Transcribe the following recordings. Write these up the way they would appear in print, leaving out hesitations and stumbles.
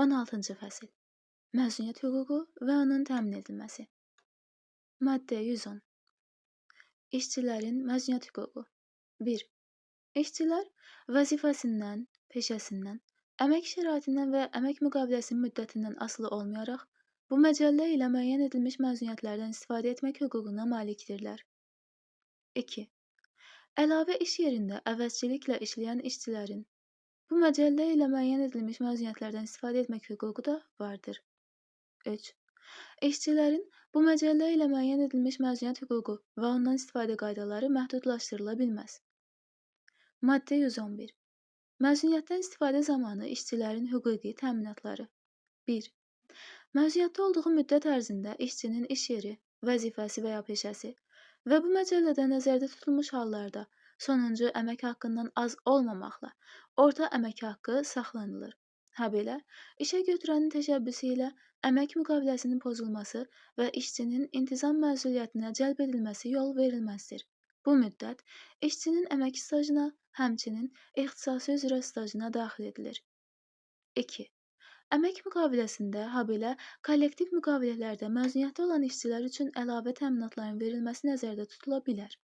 16-cı fəsil. Məzuniyyət hüququ və onun təmin edilməsi. Maddə 110. İşçilərin məzuniyyət hüququ. 1. İşçilər vəzifəsindən, peşəsindən, əmək şəraitindən və əmək müqaviləsinin müddətindən asılı olmayaraq, bu məcəllə ilə müəyyən edilmiş məzuniyyətlərdən istifadə etmək hüququna malikdirlər. 2. Əlavə iş yerində əvəzçiliklə işləyən işçilərin bu məcəllə ilə müəyyən edilmiş məzuniyyətlərdən istifadə etmək hüququ da vardır. 3. İşçilərin bu məcəllə ilə müəyyən edilmiş məzuniyyət hüququ və ondan istifadə qaydaları məhdudlaşdırıla bilməz. Maddə 111. Məzuniyyətdən istifadə zamanı işçilərin hüquqi təminatları. 1. Məzuniyyətdə olduğu müddət ərzində işçinin iş yeri, vəzifəsi və ya peşəsi və bu məcəllədə nəzərdə tutulmuş hallarda sonuncu əmək haqqından az olmamaqla orta əmək haqqı saxlanılır. Habelə, işə götürənin təşəbbüsü ilə əmək müqaviləsinin pozulması və işçinin intizam məsuliyyətinə cəlb edilməsi yol verilməzdir. Bu müddət işçinin əmək stajına, həmçinin ixtisası üzrə stajına daxil edilir. 2. Əmək müqaviləsində, habelə kollektiv müqavilələrdə məzuniyyəti olan işçilər üçün əlavə təminatların verilməsi nəzərdə tutula bilər.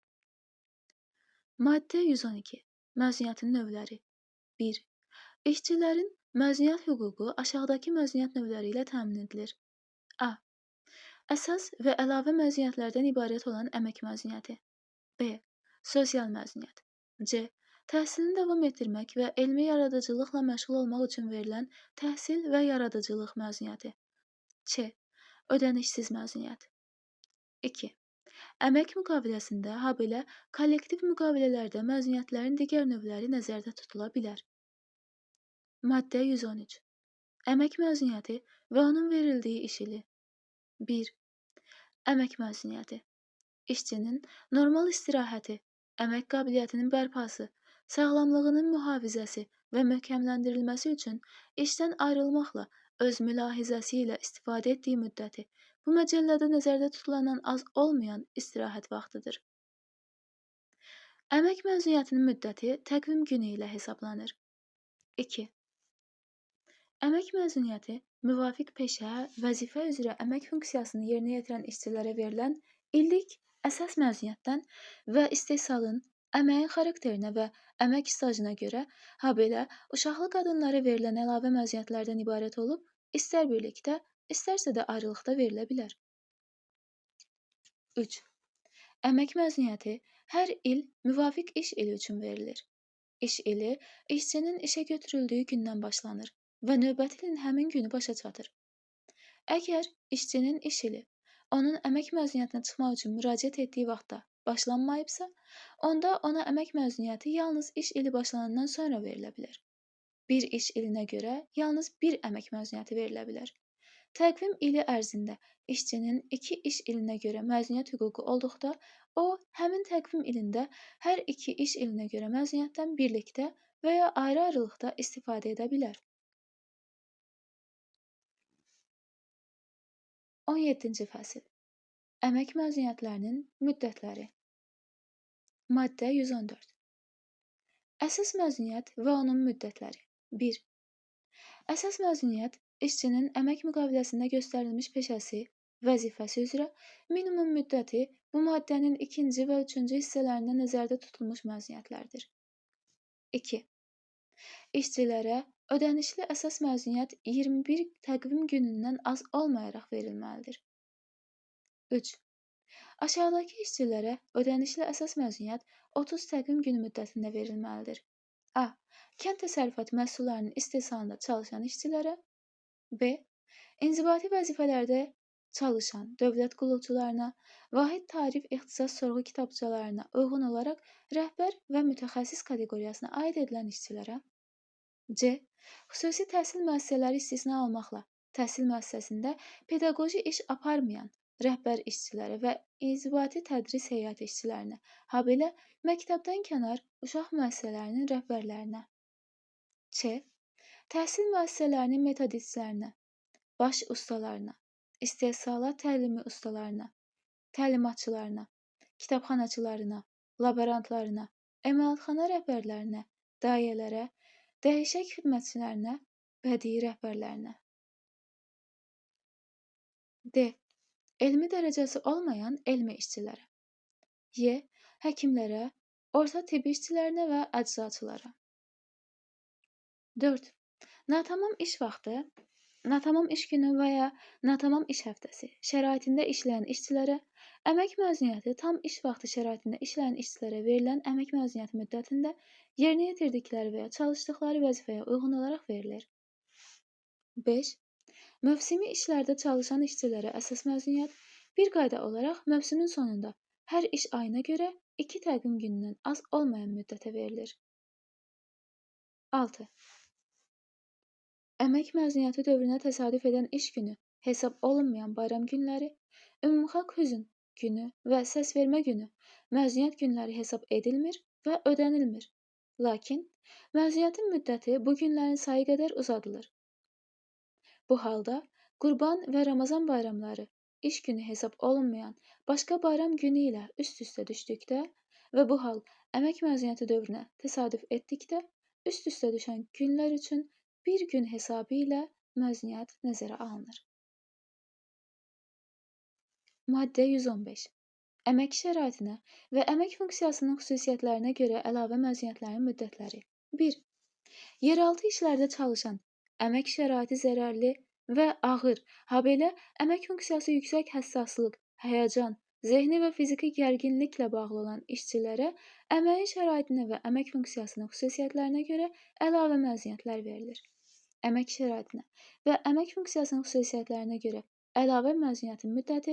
Maddə 112. Məzuniyyətin növləri. 1. İşçilərin məzuniyyət hüququ aşağıdakı məzuniyyət növləri ilə təmin edilir. A. Əsas və əlavə məzuniyyətlərdən ibarət olan əmək məzuniyyəti. B. Sosial məzuniyyət. C. Təhsilini davam etdirmək və elmi yaradıcılıqla məşğul olmaq üçün verilən təhsil və yaradıcılıq məzuniyyəti. Ç. Ödənişsiz məzuniyyət. 2. Əmək müqaviləsində, habelə kollektiv müqavilələrdə məzuniyyətlərin digər növləri nəzərdə tutula bilər. Maddə 113. Əmək məzuniyyəti və onun verildiyi iş ili. 1. Əmək məzuniyyəti. İşçinin normal istirahəti, əmək qabiliyyətinin bərpası, sağlamlığının mühafizəsi və möhkəmləndirilməsi üçün işdən ayrılmaqla öz mülahizəsi ilə istifadə etdiyi müddəti bu məcəllədə nəzərdə tutulandan az olmayan istirahət vaxtıdır. Əmək məzuniyyətinin müddəti təqvim günü ilə hesablanır. 2. Əmək məzuniyyəti müvafiq peşə, vəzifə üzrə əmək funksiyasını yerinə yetirən işçilərə verilən illik əsas məzuniyyətdən və istehsalın, əməyin xarakterinə və əmək stajına görə, habelə uşaqlı qadınlara verilən əlavə məzuniyyətlərdən ibarət olub, istər birlikdə, istərsə də ayrılıqda verilə bilər. 3. Əmək məzuniyyəti hər il müvafiq iş ili üçün verilir. İş ili işçinin işə götürüldüyü gündən başlanır və növbəti ilin həmin günü başa çatır. Əgər işçinin iş ili onun əmək məzuniyyətinə çıxmaq üçün müraciət etdiyi vaxtda başlanmayıbsa, onda ona əmək məzuniyyəti yalnız iş ili başlanandan sonra verilə bilər. Bir iş ilinə görə yalnız bir əmək məzuniyyəti verilə bilər. Təqvim ili ərzində işçinin 2 iş ilinə görə məzuniyyət hüququ olduqda, o, həmin təqvim ilində hər 2 iş ilinə görə məzuniyyətdən birlikdə və ya ayrı-ayrılıqda istifadə edə bilər. 17-ci fəsil. Əmək məzuniyyətlərinin müddətləri. Maddə 114. Əsas məzuniyyət və onun müddətləri. 1. Əsas məzuniyyət işçinin əmək müqaviləsində göstərilmiş peşəsi, vəzifəsi üzrə minimum müddəti bu maddənin 2-ci və 3-cü hissələrində nəzərdə tutulmuş məzuniyyətlərdir. 2. İşçilərə ödənişli əsas məzuniyyət 21 təqvim günündən az olmayaraq verilməlidir. 3. Aşağıdakı işçilərə ödənişli əsas məzuniyyət 30 təqvim günü müddətində verilməlidir. A. Kənd təsərrüfatı məhsullarının istehsalında çalışan işçilərə. B. İnzibati vəzifələrdə çalışan dövlət qulluqçularına, vahid tarif ixtisas sorğu kitabçalarına uyğun olaraq rəhbər və mütəxəssis kateqoriyasına aid edilən işçilərə. C. Xüsusi təhsil müəssisələri istisna olmaqla təhsil müəssisəsində pedaqoji iş aparmayan rəhbər işçiləri və inzibati tədris heyəti işçilərinə, habelə məktəbdən kənar uşaq müəssisələrinin rəhbərlərinə. Ç. Təhsil müəssisələrinin metodistlərinə, baş ustalarına, istehsalat təlimi ustalarına, təlimatçılarına, kitabxanaçılarına, laborantlarına, emalatxana rəhbərlərinə, dayələrə, dəyişək xidmətçilərinə bədii rəhbərlərinə. D. Elmi dərəcəsi olmayan elmi işçilərə. Y. Həkimlərə, orta tibb işçilərinə və əczaçılara. 4. Natamam iş vaxtı, natamam iş günü və ya natamam iş həftəsi şəraitində işləyən işçilərə, əmək məzuniyyəti tam iş vaxtı şəraitində işləyən işçilərə verilən əmək məzuniyyəti müddətində yerinə yetirdikləri və ya çalışdıqları vəzifəyə uyğun olaraq verilir. 5. Mövsümi işlərdə çalışan işçilərə əsas məzuniyyət bir qayda olaraq mövsümün sonunda hər iş ayına görə 2 təqvim günündən az olmayan müddətə verilir. 6. Əmək məzuniyyəti dövrünə təsadüf edən iş günü hesab olunmayan bayram günləri, ümumxalq hüzn günü və səsvermə günü məzuniyyət günləri hesab edilmir və ödənilmir. Lakin məzuniyyətin müddəti bu günlərin sayı qədər uzadılır. Bu halda Qurban və Ramazan bayramları iş günü hesab olunmayan başqa bayram günü ilə üst-üstə düşdükdə və bu hal əmək məzuniyyəti dövrünə təsadüf etdikdə üst-üstə düşən günlər üçün bir gün hesabı ilə məzuniyyət nəzərə alınır. Maddə 115. Əmək şəraitinə və əmək funksiyasının xüsusiyyətlərinə görə əlavə məzuniyyətlərin müddətləri. 1. Yeraltı işlərdə çalışan, əmək şəraiti zərərli və ağır, habelə əmək funksiyası yüksək həssaslıq, həyəcan, zehni və fiziki gərginliklə bağlı olan işçilərə əməyin şəraitinə və əmək funksiyasının xüsusiyyətlərinə görə əlavə məzuniyyətlər verilir. Əmək şəraitinə və əmək funksiyasının xüsusiyyətlərinə görə əlavə məzuniyyətin müddəti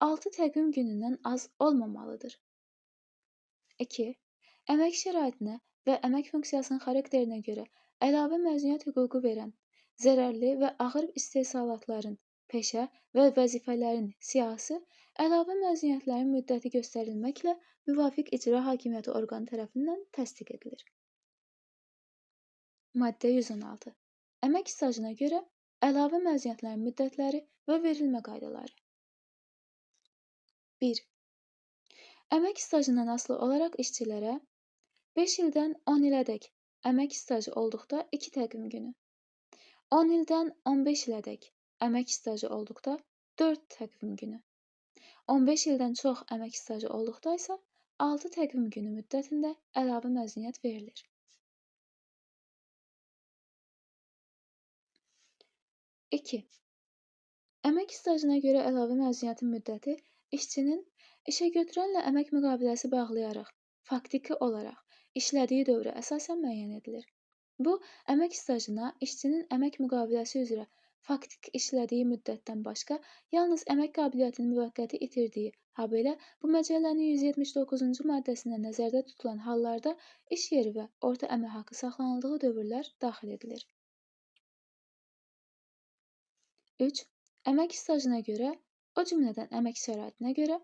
6 təqvim günündən az olmamalıdır. 2. Əmək şəraitinə və əmək funksiyasının xarakterinə görə əlavə məzuniyyət hüququ verən, zərərli və ağır istehsalatların, peşə və vəzifələrin siyahısı əlavə məzuniyyətlərin müddəti göstərilməklə müvafiq icra hakimiyyəti orqanı tərəfindən təsdiq edilir. Maddə 116. Əmək stajına görə əlavə məzuniyyətlərin müddətləri və verilmə qaydaları. 1. Əmək stajından asılı olaraq işçilərə 5 ildən 10 ilədək əmək stajı olduqda 2 təqvim günü, 10 ildən 15 ilədək əmək stajı olduqda 4 təqvim günü, 15 ildən çox əmək stajı olduqda isə 6 təqvim günü müddətində əlavə məzuniyyət verilir. 2. Əmək stajına görə əlavə məzuniyyətin müddəti işçinin işəgötürənlə əmək müqaviləsi bağlayaraq, faktiki olaraq işlədiyi dövrə əsasən müəyyən edilir. Bu, əmək stajına işçinin əmək müqaviləsi üzrə faktik işlədiyi müddətdən başqa, yalnız əmək qabiliyyətini müvəqqəti itirdiyi, habelə bu məcəllənin 179-cu maddəsində nəzərdə tutulan hallarda iş yeri və orta əmək haqqı saxlanıldığı dövrlər daxil edilir. 3. Əmək stajına görə, o cümlədən əmək şəraitinə görə,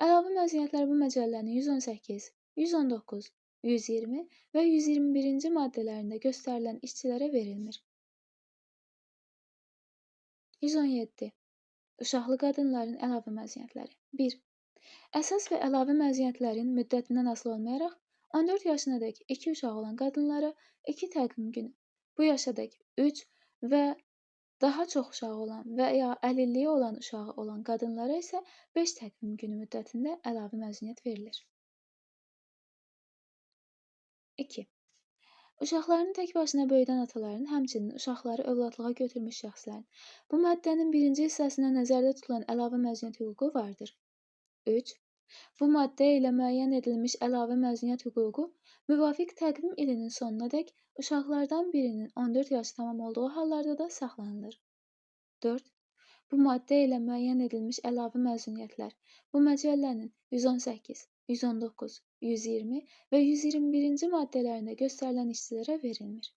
əlavə məzuniyyətlər bu məcəllənin 118, 119, 120 və 121-ci maddələrində göstərilən işçilərə verilmir. 117. Uşaqlı qadınların əlavə məzuniyyətləri. 1. Əsas və əlavə məzuniyyətlərin müddətindən asılı olmayaraq, 14 yaşınadək 2 uşağı olan qadınlara 2 təqvim günü, bu yaşadək 3 və daha çox uşağı olan və ya əlilliyi olan uşağı olan qadınlara isə 5 təqvim günü müddətində əlavə məzuniyyət verilir. 2. Uşaqlarını tək başına böyüdən ataların, həmçinin uşaqları övladlığa götürmüş şəxslərin bu maddənin 1-ci hissəsində nəzərdə tutulan əlavə məzuniyyət hüququ vardır. 3. Bu maddə ilə müəyyən edilmiş əlavə məzuniyyət hüququ müvafiq təqvim ilinin sonunadək uşaqlardan birinin 14 yaşı tamam olduğu hallarda da saxlanılır. 4. Bu maddə ilə müəyyən edilmiş əlavə məzuniyyətlər bu məcəllənin 118, 119, 120 və 121-ci maddələrində göstərilən işçilərə verilmir.